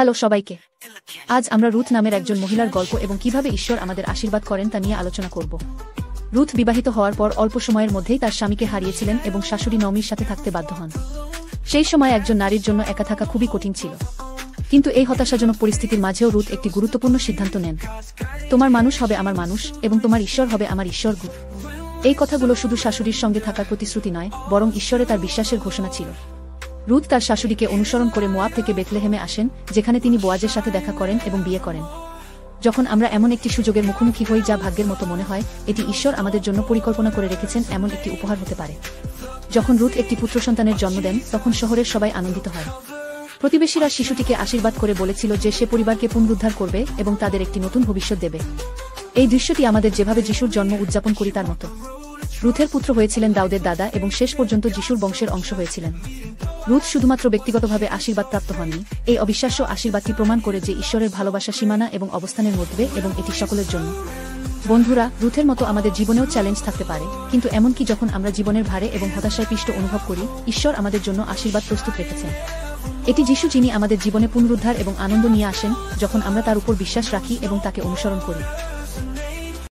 Hello সবাইকে। আজ আমরা রুথ নামের একজন মহিলার গল্প এবং কিভাবে ঈশ্বর আমাদের আশীর্বাদ করেন তা নিয়ে আলোচনা করব। রুথ বিবাহিত হওয়ার পর অল্প সময়ের মধ্যেই তার স্বামীকে হারিয়েছিলেন এবং শাশুড়ি নমির সাথে থাকতে বাধ্য হন। সেই সময় একজন নারীর জন্য একা থাকা খুবই কঠিন ছিল। কিন্তু এই হতাশাজনক পরিস্থিতির মাঝেও রুথ একটি গুরুত্বপূর্ণ সিদ্ধান্ত নেন। তোমার মানুষ হবে আমার মানুষ এবং তোমার ঈশ্বর হবে আমার ঈশ্বর। এই কথাগুলো শুধু শাশুড়ির সঙ্গে থাকার প্রতিশ্রুতি নয়, বরং ঈশ্বরে তার বিশ্বাসের ঘোষণা ছিল। রুথ তার শাশুড়িকে অনুসরণ করে মোয়াব থেকে বেথলেহেমে আসেন, যেখানে তিনি বোয়াজের সাথে দেখা করেন এবং বিয়ে করেন। যখন আমরা এমন একটি সুযোগের মুখোমুখি হই যা ভাগ্যের মতো মনে হয়, এটি ঈশ্বর আমাদের জন্য পরিকল্পনা করে রেখেছেন এমন একটি উপহার হতে পারে। যখন রুথ একটি পুত্র সন্তানের জন্ম দেন, তখন শহরের সবাই আনন্দিত হয়। প্রতিবেশীরা শিশুটিকে আশীর্বাদ করে বলেছিল যে সে পরিবারকে পুনরুদ্ধার করবে এবং তাদের একটি নতুন ভবিষ্যৎ দেবে। এই দৃশ্যটি আমাদের যেভাবে যিশুর জন্ম উদযাপন করি তার মতো। রুথের পুত্র হয়েছিলেন দাউদের দাদা এবং শেষ পর্যন্ত যিশুর বংশের অংশ হয়েছিলেন। রুথ শুধুমাত্র ব্যক্তিগতভাবে আশীর্বাদপ্রাপ্ত হননি, এই অবিশ্বাস্য আশীর্বাদটি প্রমাণ করে যে ঈশ্বরের ভালোবাসা সীমানা এবং অবস্থানের মধ্যে এবং এটি সকলের জন্য। বন্ধুরা, রুথের মতো আমাদের জীবনেও চ্যালেঞ্জ থাকতে পারে, কিন্তু এমনকি যখন আমরা জীবনের ভারে এবং হতাশায় পিষ্ট অনুভব করি, ঈশ্বর আমাদের জন্য আশীর্বাদ প্রস্তুত রেখেছেন। এটি যিশু, যিনি আমাদের জীবনে পুনরুদ্ধার এবং আনন্দ নিয়ে আসেন যখন আমরা তার উপর বিশ্বাস রাখি এবং তাকে অনুসরণ করি।